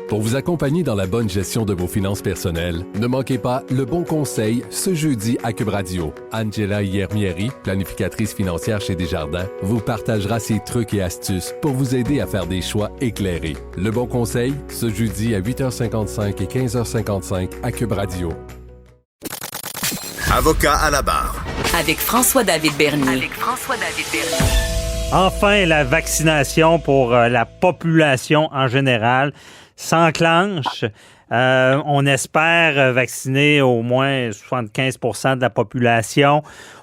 Pour vous accompagner dans la bonne gestion de vos finances personnelles, ne manquez pas Le Bon Conseil ce jeudi à Cube Radio. Angela Hiermieri, planificatrice financière chez Desjardins, vous partagera ses trucs et astuces pour vous aider à faire des choix éclairés. Le Bon Conseil, ce jeudi à 8h55 et 15h55 à Cube Radio. Avocat à la barre. Avec François-David Bernier. Enfin, la vaccination pour la population en général s'enclenche. On espère vacciner au moins 75% de la population.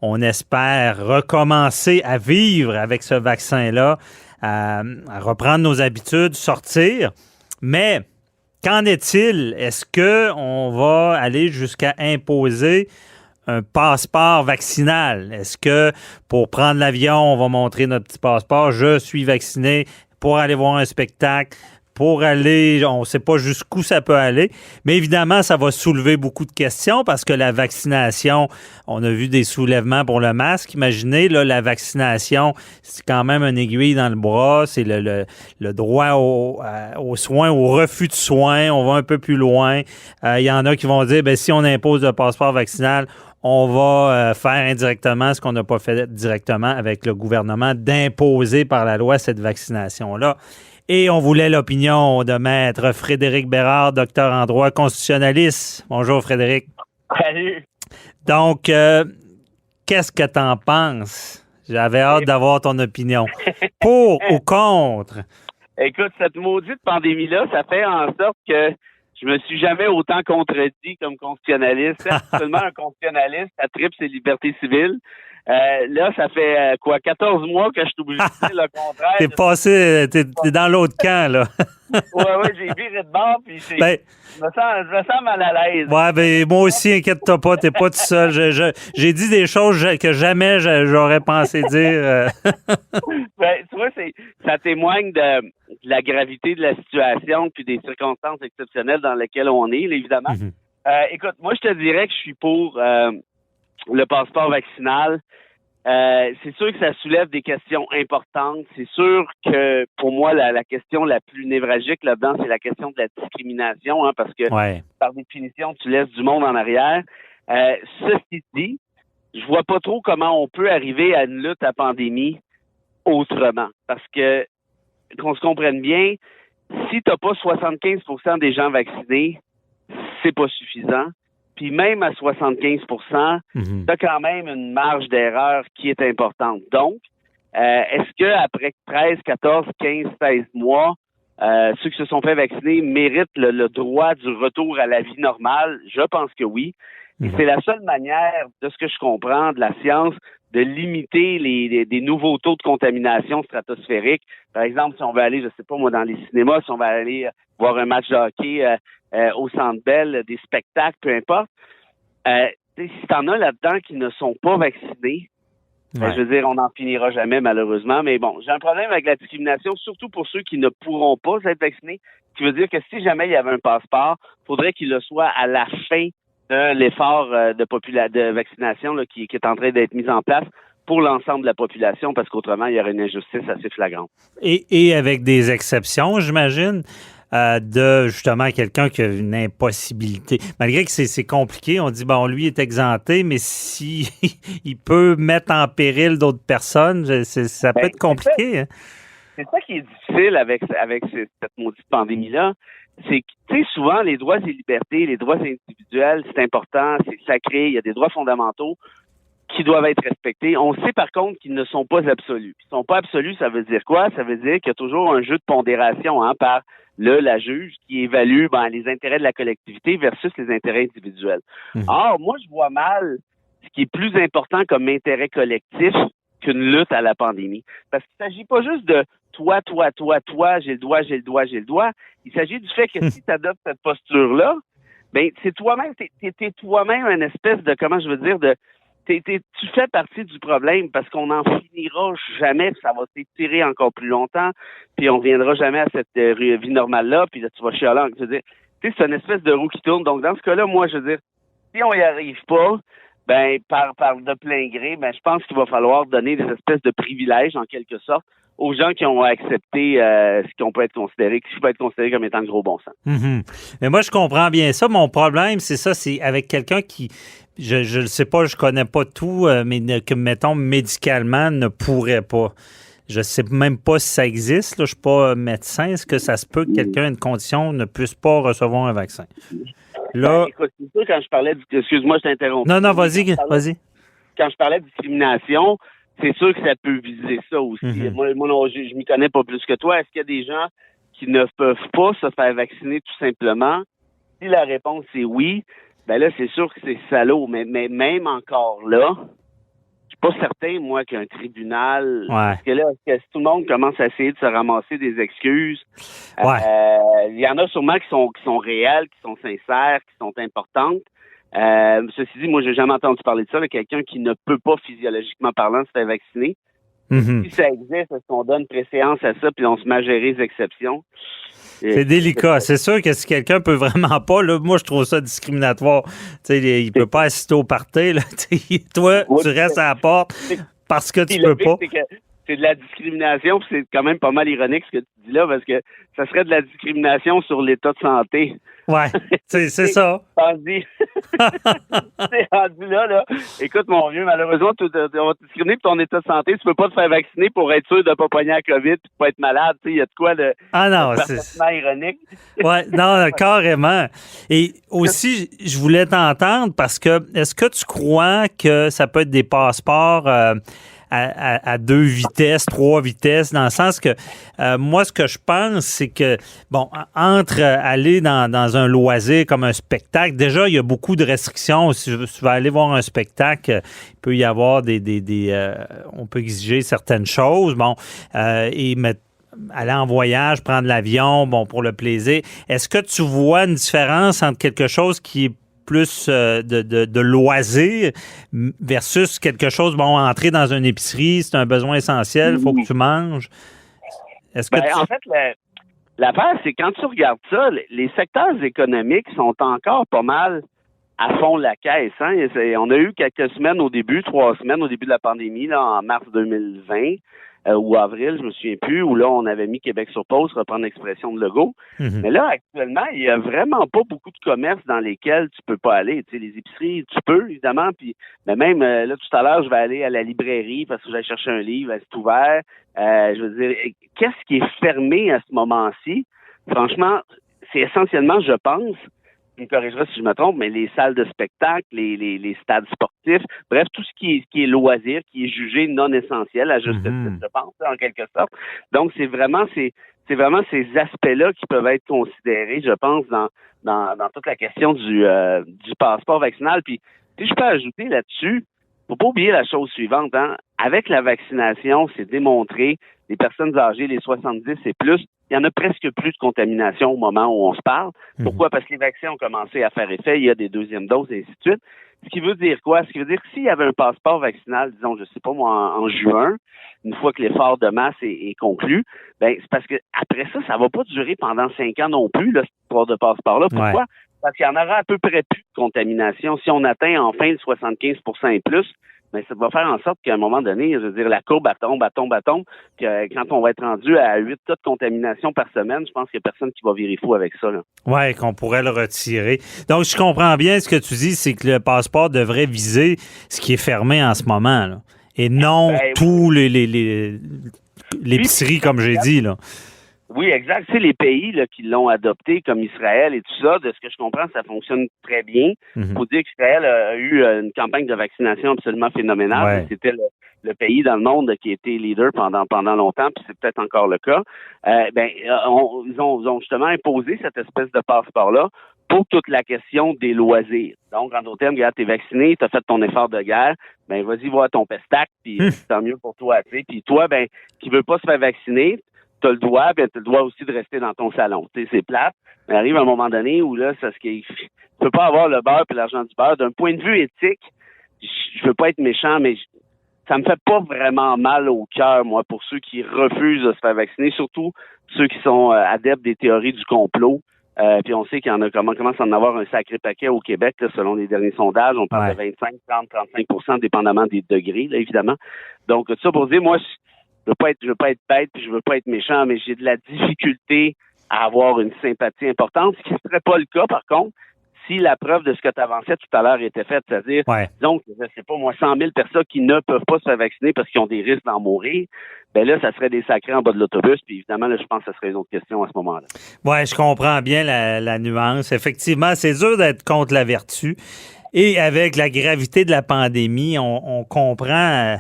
On espère recommencer à vivre avec ce vaccin-là, à reprendre nos habitudes, sortir. Mais qu'en est-il? Est-ce qu'on va aller jusqu'à imposer un passeport vaccinal? Est-ce que pour prendre l'avion, on va montrer notre petit passeport, je suis vacciné, pour aller voir un spectacle, pour aller, on ne sait pas jusqu'où ça peut aller, mais évidemment, ça va soulever beaucoup de questions parce que la vaccination, on a vu des soulèvements pour le masque. Imaginez, là, la vaccination, c'est quand même une aiguille dans le bras, c'est le droit aux soins, au refus de soins, on va un peu plus loin. Il y en a qui vont dire, ben si on impose le passeport vaccinal, on va faire indirectement ce qu'on n'a pas fait directement avec le gouvernement, d'imposer par la loi cette vaccination-là. Et on voulait l'opinion de Maître Frédéric Bérard, docteur en droit constitutionnaliste. Bonjour Frédéric. Salut. Donc, qu'est-ce que t'en penses? J'avais hâte d'avoir ton opinion. Pour ou contre? Écoute, cette maudite pandémie-là, ça fait en sorte que je me suis jamais autant contredit comme constitutionnaliste. Seulement un constitutionnaliste, ça tripe ses libertés civiles. Là, ça fait 14 mois que je suis obligé de dire le contraire. T'es passé, t'es dans l'autre camp, là. ouais, j'ai viré de bord, puis je me sens mal à l'aise. Ouais, ben moi aussi, inquiète-toi pas, t'es pas tout seul. J'ai dit des choses que jamais j'aurais pensé dire. Ben, tu vois, ça témoigne de la gravité de la situation puis des circonstances exceptionnelles dans lesquelles on est, là, évidemment. Mm-hmm. Écoute, moi, je te dirais que je suis pour le passeport vaccinal. C'est sûr que ça soulève des questions importantes. C'est sûr que, pour moi, la question la plus névralgique là-dedans, c'est la question de la discrimination, hein, parce que, par définition, tu laisses du monde en arrière. Ceci dit, je vois pas trop comment on peut arriver à une lutte à pandémie autrement. Parce que, qu'on se comprenne bien, si t'as pas 75% des gens vaccinés, c'est pas suffisant. Puis même à 75%, t'as quand même une marge d'erreur qui est importante. Donc, est-ce que après 13, 14, 15, 16 mois, ceux qui se sont fait vacciner méritent le droit du retour à la vie normale? Je pense que oui. Et c'est la seule manière, de ce que je comprends de la science, de limiter des nouveaux taux de contamination stratosphérique. Par exemple, si on veut aller, je sais pas moi, dans les cinémas, si on va aller voir un match de hockey au Centre Bell, des spectacles, peu importe. Si t'en as là-dedans qui ne sont pas vaccinés, je veux dire, on n'en finira jamais malheureusement. Mais bon, j'ai un problème avec la discrimination, surtout pour ceux qui ne pourront pas être vaccinés. Ce qui veut dire que si jamais il y avait un passeport, il faudrait qu'il le soit à la fin de l'effort de vaccination là, qui est en train d'être mis en place pour l'ensemble de la population, parce qu'autrement, il y aurait une injustice assez flagrante. Et avec des exceptions, j'imagine, de justement quelqu'un qui a une impossibilité. Malgré que c'est compliqué, on dit, bon, lui est exempté, mais si il peut mettre en péril d'autres personnes, ça peut être compliqué. C'est ça qui est difficile avec cette maudite pandémie-là. C'est que, tu sais, souvent, les droits et libertés, les droits individuels, c'est important, c'est sacré, il y a des droits fondamentaux qui doivent être respectés. On sait par contre qu'ils ne sont pas absolus. Ils ne sont pas absolus, ça veut dire quoi? Ça veut dire qu'il y a toujours un jeu de pondération par la juge qui évalue les intérêts de la collectivité versus les intérêts individuels. Or, moi, je vois mal ce qui est plus important comme intérêt collectif qu'une lutte à la pandémie. Parce qu'il ne s'agit pas juste de toi, j'ai le droit. Il s'agit du fait que si tu adoptes cette posture-là, ben c'est toi-même, t'es toi-même une espèce de, comment je veux dire, tu fais partie du problème parce qu'on n'en finira jamais, puis ça va s'étirer encore plus longtemps, puis on reviendra jamais à cette vie normale-là, puis là, tu vas chialer. Je veux dire, c'est une espèce de roue qui tourne. Donc, dans ce cas-là, moi, je veux dire, si on y arrive pas, par de plein gré, je pense qu'il va falloir donner des espèces de privilèges, en quelque sorte, aux gens qui ont accepté ce qui peut être considéré comme étant le gros bon sens. Mais moi, je comprends bien ça. Mon problème, c'est ça, c'est avec quelqu'un qui, je le sais pas, je connais pas tout, mais que, mettons, médicalement, ne pourrait pas. Je sais même pas si ça existe. Là, je suis pas médecin. Est-ce que ça se peut que quelqu'un ait une condition ne puisse pas recevoir un vaccin? Là, écoute, c'est sûr, quand je parlais excuse-moi, je t'interromps. Non, vas-y. Quand je parlais de discrimination, c'est sûr que ça peut viser ça aussi. Moi non, je m'y connais pas plus que toi. Est-ce qu'il y a des gens qui ne peuvent pas se faire vacciner tout simplement? Si la réponse est oui, ben là, c'est sûr que c'est salaud. Mais même encore là, je suis pas certain, moi, qu'un tribunal... Parce que là, si tout le monde commence à essayer de se ramasser des excuses, il y en a sûrement qui sont réelles, qui sont sincères, qui sont importantes. Ceci dit, moi, j'ai jamais entendu parler de ça, là, quelqu'un qui ne peut pas physiologiquement parlant se faire vacciner. Si ça existe, est-ce qu'on donne préséance à ça puis on se met à gérer les exceptions? C'est délicat. C'est sûr que si quelqu'un peut vraiment pas, là, moi, je trouve ça discriminatoire. Tu sais, il peut pas assister au party, là. Toi, tu restes à la porte parce que tu peux pas. C'est de la discrimination, puis c'est quand même pas mal ironique ce que tu dis là, parce que ça serait de la discrimination sur l'état de santé. Ouais, c'est ça. C'est rendu là. Écoute, mon vieux, malheureusement, on va te discriminer pour ton état de santé. Tu peux pas te faire vacciner pour être sûr de pas pogner la COVID et de pas être malade. Tu sais, il y a de quoi de parfaitement ironique. Ouais, non, carrément. Et aussi, je voulais t'entendre parce que est-ce que tu crois que ça peut être des passeports à 2 vitesses, 3 vitesses, dans le sens que moi, ce que je pense, c'est que, bon, entre aller dans un loisir comme un spectacle, déjà, il y a beaucoup de restrictions. Si tu vas aller voir un spectacle, il peut y avoir on peut exiger certaines choses, bon, et aller en voyage, prendre l'avion, bon, pour le plaisir. Est-ce que tu vois une différence entre quelque chose qui est plus de loisirs versus quelque chose, bon, entrer dans une épicerie, c'est un besoin essentiel, il faut que tu manges. Est-ce que En fait, l'affaire, c'est quand tu regardes ça, les secteurs économiques sont encore pas mal à fond la caisse. Hein? On a eu quelques semaines au début, 3 semaines au début de la pandémie, là, en mars 2020. Ou avril, je me souviens plus, où là, on avait mis Québec sur pause, reprendre l'expression de Legault. Mais là, actuellement, il y a vraiment pas beaucoup de commerces dans lesquels tu peux pas aller. Tu sais, les épiceries, tu peux, évidemment, mais même, là, tout à l'heure, je vais aller à la librairie parce que j'allais chercher un livre, c'est ouvert. Je veux dire, qu'est-ce qui est fermé à ce moment-ci? Franchement, c'est essentiellement, je pense, tu me corrigeras si je me trompe, mais les salles de spectacle, les stades sportifs, bref, tout ce qui est loisir, qui est jugé non essentiel, à juste titre, je pense, en quelque sorte. Donc, c'est vraiment ces aspects-là qui peuvent être considérés, je pense, dans toute la question du passeport vaccinal. Puis, si je peux ajouter là-dessus, faut pas oublier la chose suivante, hein. Avec la vaccination, c'est démontré, les personnes âgées, les 70 et plus, il y en a presque plus de contamination au moment où on se parle. Pourquoi? Parce que les vaccins ont commencé à faire effet, il y a des deuxièmes doses et ainsi de suite. Ce qui veut dire quoi? Ce qui veut dire que s'il y avait un passeport vaccinal, disons, je sais pas moi, en juin, une fois que l'effort de masse est conclu, ben c'est parce que après ça, ça va pas durer pendant 5 ans non plus, là, cette histoire de passeport-là. Pourquoi? Parce qu'il y en aura à peu près plus de contamination. Si on atteint enfin le 75% et plus, mais ça va faire en sorte qu'à un moment donné, je veux dire, la courbe, elle tombe, que quand on va être rendu à 8 cas de contamination par semaine, je pense qu'il n'y a personne qui va virer fou avec ça, là. Oui, qu'on pourrait le retirer. Donc, je comprends bien ce que tu dis, c'est que le passeport devrait viser ce qui est fermé en ce moment, là, et non tous l'épicerie, comme j'ai dit, là. Oui, exact. C'est les pays là, qui l'ont adopté, comme Israël et tout ça. De ce que je comprends, ça fonctionne très bien. Faut dire qu'Israël a eu une campagne de vaccination absolument phénoménale. Ouais. C'était le pays dans le monde qui a été leader pendant longtemps, puis c'est peut-être encore le cas. Ils ont justement imposé cette espèce de passeport-là pour toute la question des loisirs. Donc, en d'autres termes, regarde, t'es vacciné, t'as fait ton effort de guerre, ben vas-y voir ton pestac, puis tant mieux pour toi, tu sais. Puis toi, ben, qui veut pas se faire vacciner, t'as le droit, ben t'as le droit aussi de rester dans ton salon. Tu sais, c'est plate. Mais arrive un moment donné où là, tu peux pas avoir le beurre et l'argent du beurre. D'un point de vue éthique, je veux pas être méchant, mais ça me fait pas vraiment mal au cœur, moi, pour ceux qui refusent de se faire vacciner, surtout ceux qui sont adeptes des théories du complot. Puis on sait qu'il y en a commence à en avoir un sacré paquet au Québec, là, selon les derniers sondages. On parle de 25, 30, 35%, dépendamment des degrés, là, évidemment. Donc, tout ça pour dire, moi, veux pas être bête, puis je veux pas être méchant, mais j'ai de la difficulté à avoir une sympathie importante, ce qui ne serait pas le cas, par contre, si la preuve de ce que tu avançais tout à l'heure était faite, c'est-à-dire, donc, je sais pas, moi, 100 000 personnes qui ne peuvent pas se faire vacciner parce qu'ils ont des risques d'en mourir, ben là, ça serait des sacrés en bas de l'autobus, puis évidemment, là, je pense que ça serait une autre question à ce moment-là. Oui, je comprends bien la nuance. Effectivement, c'est dur d'être contre la vertu. Et avec la gravité de la pandémie, on comprend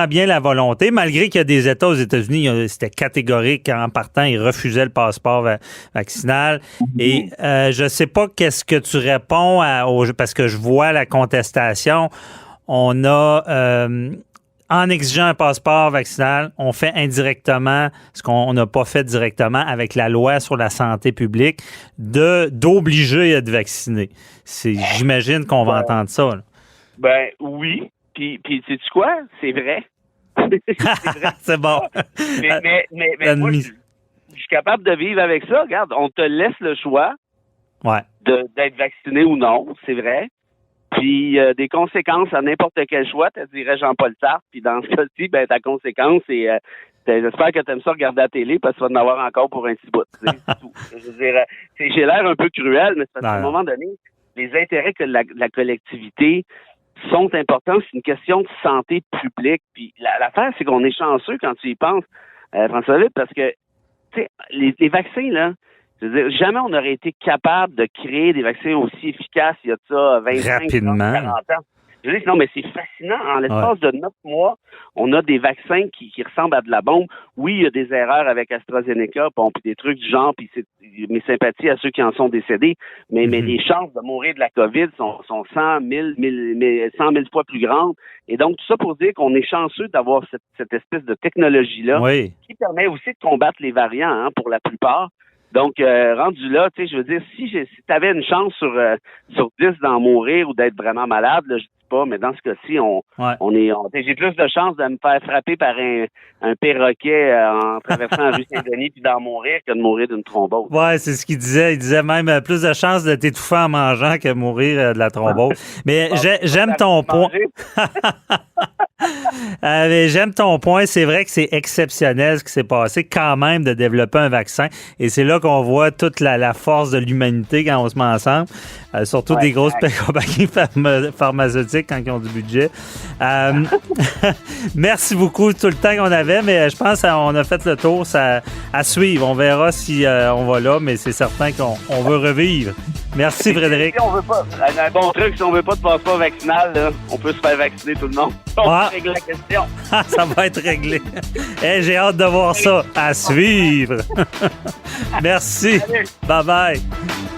bien la volonté, malgré qu'il y a des États aux États-Unis, c'était catégorique en partant, ils refusaient le passeport vaccinal. Et je sais pas qu'est-ce que tu réponds parce que je vois la contestation. On a en exigeant un passeport vaccinal, on fait indirectement ce qu'on n'a pas fait directement avec la loi sur la santé publique d'obliger à être vacciné. J'imagine qu'on va entendre ça. Là. Ben oui. Puis sais-tu quoi? C'est vrai. C'est vrai. C'est bon. Mais moi, je suis capable de vivre avec ça. Regarde, on te laisse le choix d'être vacciné ou non, c'est vrai. Puis des conséquences à n'importe quel choix, te dirait Jean-Paul Sartre. Puis dans ce cas-ci, ben ta conséquence, c'est j'espère que tu aimes ça regarder la télé parce que tu vas en avoir encore pour un petit bout. C'est tout. Je veux dire, j'ai l'air un peu cruel, mais c'est parce qu'à un moment donné, les intérêts que la collectivité sont importants. C'est une question de santé publique. Puis l'affaire, c'est qu'on est chanceux quand tu y penses, François-David, parce que tu sais, les vaccins, là, je veux dire, jamais on aurait été capable de créer des vaccins aussi efficaces il y a de ça 25, 30, 40 ans. Je veux dire, non, mais c'est fascinant. En l'espace de 9 mois, on a des vaccins qui ressemblent à de la bombe. Oui, il y a des erreurs avec AstraZeneca, bon, puis des trucs du genre, puis mes sympathies à ceux qui en sont décédés, mais les chances de mourir de la COVID sont 100 000 fois plus grandes. Et donc, tout ça pour dire qu'on est chanceux d'avoir cette espèce de technologie-là qui permet aussi de combattre les variants, pour la plupart. Donc, rendu là, tu sais, je veux dire, si tu avais une chance sur 10 d'en mourir ou d'être vraiment malade, là, je dis pas, mais dans ce cas-ci, j'ai plus de chances de me faire frapper par un perroquet en traversant la rue Saint-Denis puis d'en mourir que de mourir d'une thrombose. Ouais, c'est ce qu'il disait. Il disait même plus de chances de t'étouffer en mangeant que de mourir de la thrombose. Mais j'aime ton point. Mais j'aime ton point. C'est vrai que c'est exceptionnel ce qui s'est passé quand même de développer un vaccin. Et c'est là qu'on voit toute la force de l'humanité quand on se met ensemble. Surtout des grosses compagnies pharmaceutiques quand ils ont du budget. Merci beaucoup tout le temps qu'on avait, mais je pense qu'on a fait le tour. Ça, à suivre. On verra si on va là, mais c'est certain qu'on veut revivre. Merci, Frédéric. Si on veut pas, un bon truc, si on veut pas de passeport vaccinal, là, on peut se faire vacciner tout le monde. On peut régler la question. Ça va être réglé. J'ai hâte de voir ça. À suivre. Merci. Salut. Bye-bye.